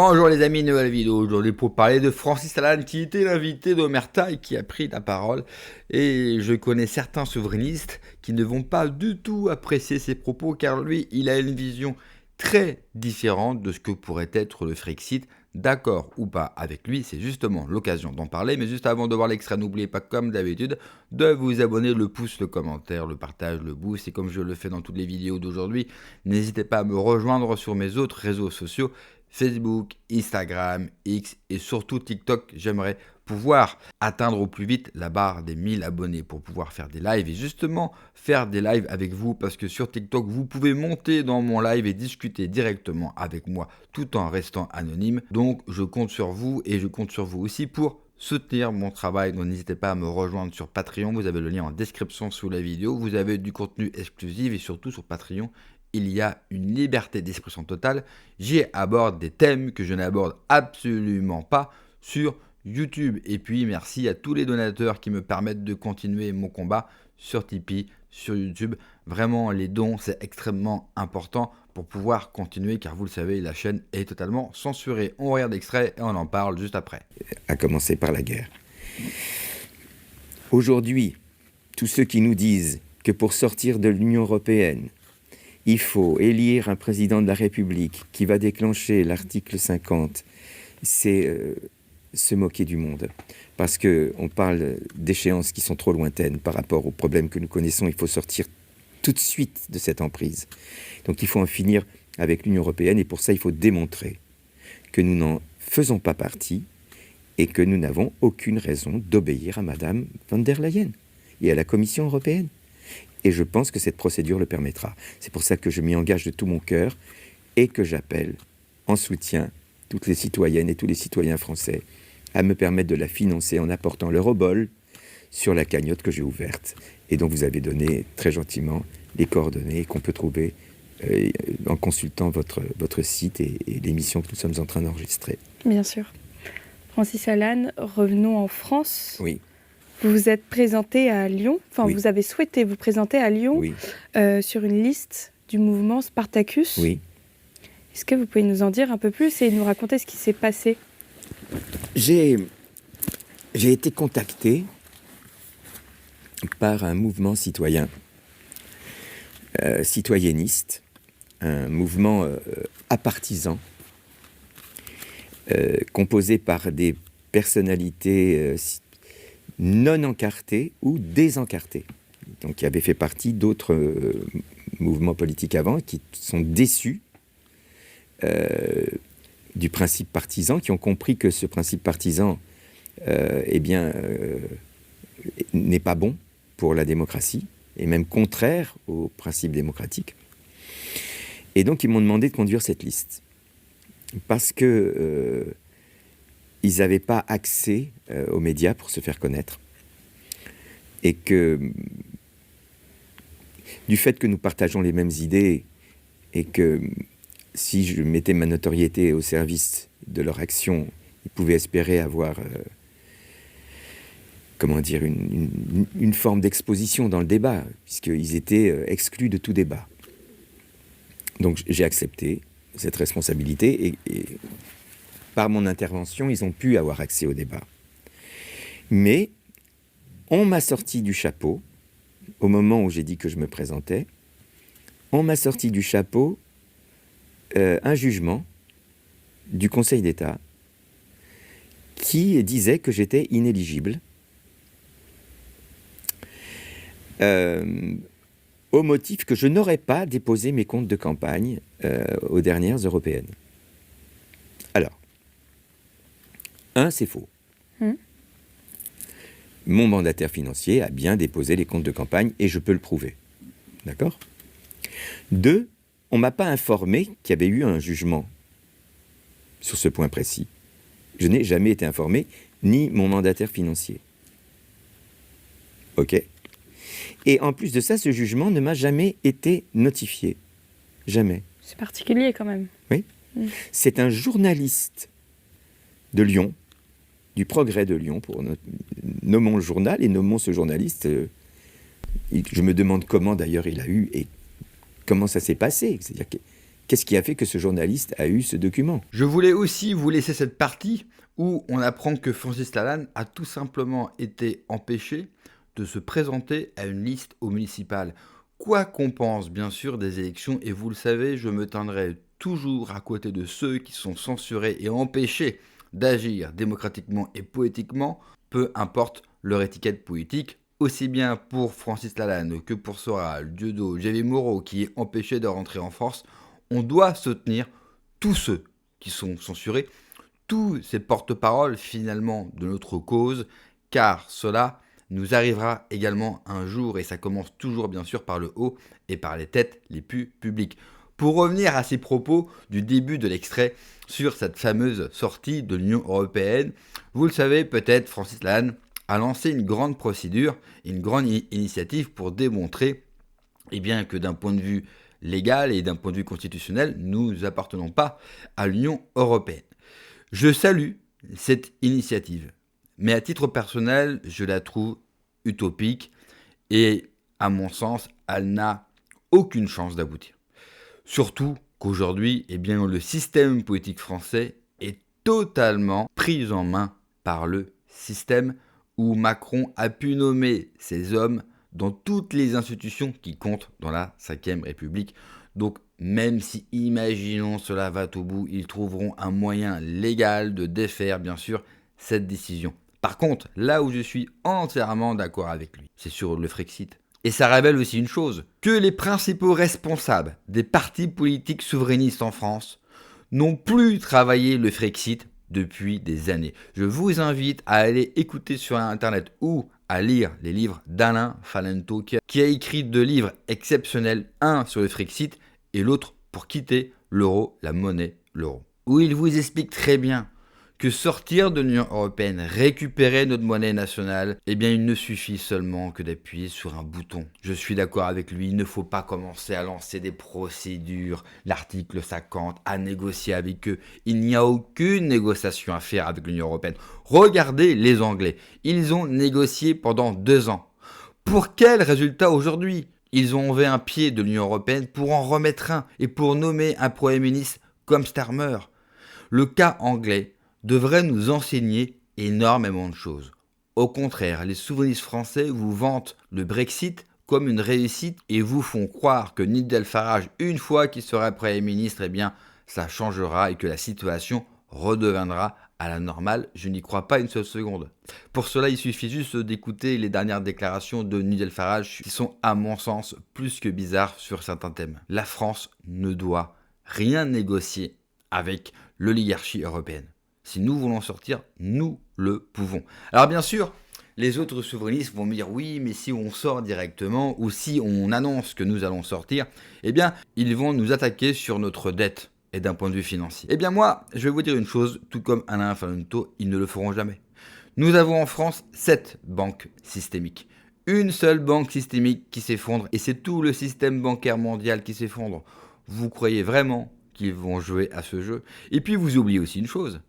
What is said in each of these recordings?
Bonjour les amis, nouvelle vidéo aujourd'hui pour parler de Francis Lalanne qui était l'invité d'Omerta et qui a pris la parole. Et je connais certains souverainistes qui ne vont pas du tout apprécier ses propos car lui, il a une vision très différente de ce que pourrait être le Frexit. D'accord ou pas avec lui, c'est justement l'occasion d'en parler. Mais juste avant de voir l'extrait, n'oubliez pas comme d'habitude de vous abonner, le pouce, le commentaire, le partage, le boost. Et comme je le fais dans toutes les vidéos d'aujourd'hui, n'hésitez pas à me rejoindre sur mes autres réseaux sociaux. Facebook, Instagram, X et surtout TikTok. J'aimerais pouvoir atteindre au plus vite la barre des 1000 abonnés pour pouvoir faire des lives et justement faire des lives avec vous parce que sur TikTok vous pouvez monter dans mon live et discuter directement avec moi tout en restant anonyme. Donc je compte sur vous et je compte sur vous aussi pour soutenir mon travail. Donc n'hésitez pas à me rejoindre sur Patreon, vous avez le lien en description sous la vidéo. Vous avez du contenu exclusif et surtout sur Patreon il y a une liberté d'expression totale. J'y aborde des thèmes que je n'aborde absolument pas sur YouTube. Et puis merci à tous les donateurs qui me permettent de continuer mon combat sur Tipeee, sur YouTube. Vraiment les dons c'est extrêmement important pour pouvoir continuer car vous le savez la chaîne est totalement censurée. On regarde l'extrait et on en parle juste après. À commencer par la guerre. Aujourd'hui, tous ceux qui nous disent que pour sortir de l'Union européenne, il faut élire un président de la République qui va déclencher l'article 50, c'est se moquer du monde. Parce qu'on parle d'échéances qui sont trop lointaines par rapport aux problèmes que nous connaissons. Il faut sortir tout de suite de cette emprise. Donc il faut en finir avec l'Union européenne et pour ça il faut démontrer que nous n'en faisons pas partie et que nous n'avons aucune raison d'obéir à Madame von der Leyen et à la Commission européenne. Et je pense que cette procédure le permettra. C'est pour ça que je m'y engage de tout mon cœur et que j'appelle en soutien toutes les citoyennes et tous les citoyens français à me permettre de la financer en apportant l'eurobol sur la cagnotte que j'ai ouverte. Et dont vous avez donné très gentiment les coordonnées qu'on peut trouver en consultant votre site et l'émission que nous sommes en train d'enregistrer. Bien sûr. Francis Lalanne, revenons en France. Oui. Vous vous êtes présenté à Lyon, Oui. vous avez souhaité vous présenter à Lyon Oui. sur une liste du mouvement Spartacus. Oui. Est-ce que vous pouvez nous en dire un peu plus et nous raconter ce qui s'est passé? J'ai été contacté par un mouvement citoyen, citoyenniste, un mouvement apartisan, composé par des personnalités non encartés ou désencartés, donc qui avaient fait partie d'autres mouvements politiques avant, qui sont déçus du principe partisan, qui ont compris que ce principe partisan n'est pas bon pour la démocratie, et même contraire au principe démocratique. Et donc ils m'ont demandé de conduire cette liste, parce que ils n'avaient pas accès aux médias pour se faire connaître. Et que, du fait que nous partageons les mêmes idées, et que si je mettais ma notoriété au service de leur action, ils pouvaient espérer avoir, une forme d'exposition dans le débat, puisqu'ils étaient exclus de tout débat. Donc j'ai accepté cette responsabilité, et par mon intervention, ils ont pu avoir accès au débat. Mais on m'a sorti du chapeau, au moment où j'ai dit que je me présentais, on m'a sorti du chapeau un jugement du Conseil d'État qui disait que j'étais inéligible au motif que je n'aurais pas déposé mes comptes de campagne aux dernières européennes. Alors, c'est faux. Mon mandataire financier a bien déposé les comptes de campagne et je peux le prouver. D'accord ? 2, on ne m'a pas informé qu'il y avait eu un jugement sur ce point précis. Je n'ai jamais été informé, ni mon mandataire financier. OK ? Et en plus de ça, ce jugement ne m'a jamais été notifié. Jamais. C'est particulier quand même. Oui. C'est un journaliste de Lyon, du Progrès de Lyon, nommons le journal et nommons ce journaliste. Je me demande comment d'ailleurs il a eu et comment ça s'est passé. C'est-à-dire Qu'est-ce qui a fait que ce journaliste a eu ce document? Je voulais aussi vous laisser cette partie où on apprend que Francis Lalanne a tout simplement été empêché de se présenter à une liste au municipal. Quoi qu'on pense bien sûr des élections, et vous le savez, je me tiendrai toujours à côté de ceux qui sont censurés et empêchés d'agir démocratiquement et poétiquement, peu importe leur étiquette politique, aussi bien pour Francis Lalanne que pour Soral, Dieudo, Javier Moreau qui est empêché de rentrer en France. On doit soutenir tous ceux qui sont censurés, tous ces porte-paroles finalement de notre cause, car cela nous arrivera également un jour, et ça commence toujours bien sûr par le haut et par les têtes les plus publiques. Pour revenir à ces propos du début de l'extrait sur cette fameuse sortie de l'Union européenne, vous le savez peut-être, Francis Lalanne a lancé une grande procédure, une grande initiative pour démontrer que d'un point de vue légal et d'un point de vue constitutionnel, nous n'appartenons pas à l'Union européenne. Je salue cette initiative, mais à titre personnel, je la trouve utopique et, à mon sens, elle n'a aucune chance d'aboutir. Surtout qu'aujourd'hui, le système politique français est totalement pris en main par le système où Macron a pu nommer ses hommes dans toutes les institutions qui comptent dans la Ve République. Donc, même si, imaginons, cela va au bout, ils trouveront un moyen légal de défaire, bien sûr, cette décision. Par contre, là où je suis entièrement d'accord avec lui, c'est sur le Frexit. Et ça révèle aussi une chose, que les principaux responsables des partis politiques souverainistes en France n'ont plus travaillé le Frexit depuis des années. Je vous invite à aller écouter sur Internet ou à lire les livres d'Alain Falento, qui a écrit 2 livres exceptionnels, un sur le Frexit et l'autre pour quitter l'euro, la monnaie, l'euro. Où il vous explique très bien que sortir de l'Union européenne, récupérer notre monnaie nationale, il ne suffit seulement que d'appuyer sur un bouton. Je suis d'accord avec lui, il ne faut pas commencer à lancer des procédures, l'article 50, à négocier avec eux. Il n'y a aucune négociation à faire avec l'Union européenne. Regardez les Anglais, ils ont négocié pendant 2 ans. Pour quel résultat aujourd'hui? Ils ont enlevé un pied de l'Union européenne pour en remettre un et pour nommer un Premier ministre comme Starmer. Le cas anglais devrait nous enseigner énormément de choses. Au contraire, les souverainistes français vous vantent le Brexit comme une réussite et vous font croire que Nigel Farage, une fois qu'il sera Premier ministre, ça changera et que la situation redeviendra à la normale. Je n'y crois pas une seule seconde. Pour cela, il suffit juste d'écouter les dernières déclarations de Nigel Farage qui sont, à mon sens, plus que bizarres sur certains thèmes. La France ne doit rien négocier avec l'oligarchie européenne. Si nous voulons sortir, nous le pouvons. Alors bien sûr, les autres souverainistes vont me dire oui, mais si on sort directement ou si on annonce que nous allons sortir, ils vont nous attaquer sur notre dette et d'un point de vue financier. Moi, je vais vous dire une chose, tout comme Alain Falento, ils ne le feront jamais. Nous avons en France 7 banques systémiques. Une seule banque systémique qui s'effondre et c'est tout le système bancaire mondial qui s'effondre. Vous croyez vraiment qu'ils vont jouer à ce jeu? Et puis vous oubliez aussi une chose.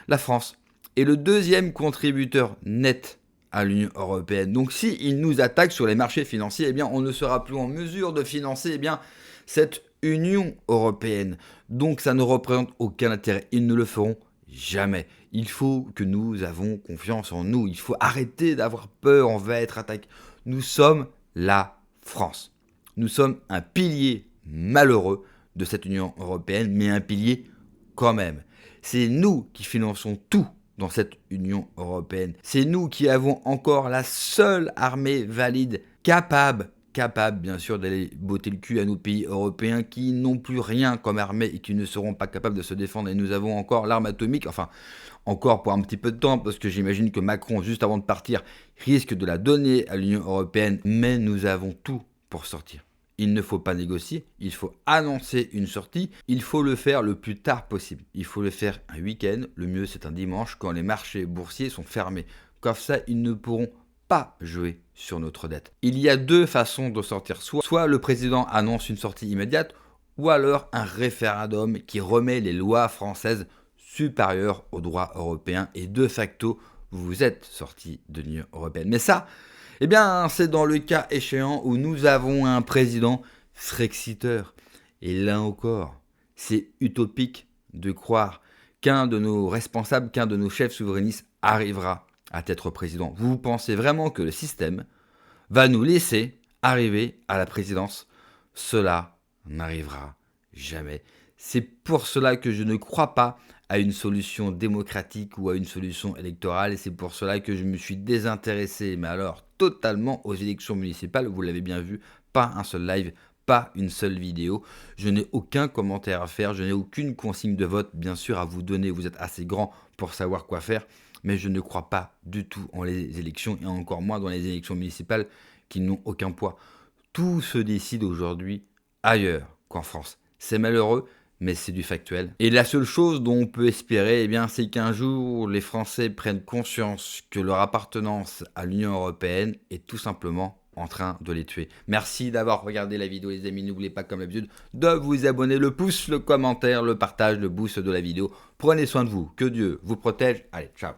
La France est le 2e contributeur net à l'Union européenne. Donc s'ils nous attaquent sur les marchés financiers, on ne sera plus en mesure de financer cette Union européenne. Donc ça ne représente aucun intérêt. Ils ne le feront jamais. Il faut que nous avons confiance en nous. Il faut arrêter d'avoir peur, on va être attaqué. Nous sommes la France. Nous sommes un pilier malheureux de cette Union européenne, mais un pilier quand même. C'est nous qui finançons tout dans cette Union européenne. C'est nous qui avons encore la seule armée valide capable bien sûr d'aller botter le cul à nos pays européens qui n'ont plus rien comme armée et qui ne seront pas capables de se défendre. Et nous avons encore l'arme atomique, encore pour un petit peu de temps, parce que j'imagine que Macron, juste avant de partir, risque de la donner à l'Union européenne. Mais nous avons tout pour sortir. Il ne faut pas négocier, il faut annoncer une sortie, il faut le faire le plus tard possible. Il faut le faire un week-end, le mieux c'est un dimanche quand les marchés boursiers sont fermés. Comme ça, ils ne pourront pas jouer sur notre dette. Il y a 2 façons de sortir. Soit le président annonce une sortie immédiate, ou alors un référendum qui remet les lois françaises supérieures aux droits européens et de facto, vous êtes sorti de l'Union européenne. Mais ça, c'est dans le cas échéant où nous avons un président frexiteur. Et là encore, C'est utopique de croire qu'un de nos responsables, qu'un de nos chefs souverainistes arrivera à être président. Vous pensez vraiment que le système va nous laisser arriver à la présidence? Cela n'arrivera jamais. C'est pour cela que je ne crois pas à une solution démocratique ou à une solution électorale, et c'est pour cela que je me suis désintéressé, mais alors totalement, aux élections municipales. Vous l'avez bien vu, pas un seul live, pas une seule vidéo. Je n'ai aucun commentaire à faire, je n'ai aucune consigne de vote, bien sûr, à vous donner. Vous êtes assez grand pour savoir quoi faire, mais je ne crois pas du tout en les élections, et encore moins dans les élections municipales qui n'ont aucun poids. Tout se décide aujourd'hui ailleurs qu'en France. C'est malheureux, mais c'est du factuel. Et la seule chose dont on peut espérer, eh bien, c'est qu'un jour, les Français prennent conscience que leur appartenance à l'Union européenne est tout simplement en train de les tuer. Merci d'avoir regardé la vidéo, les amis. N'oubliez pas, comme d'habitude, de vous abonner, le pouce, le commentaire, le partage, le boost de la vidéo. Prenez soin de vous. Que Dieu vous protège. Allez, ciao.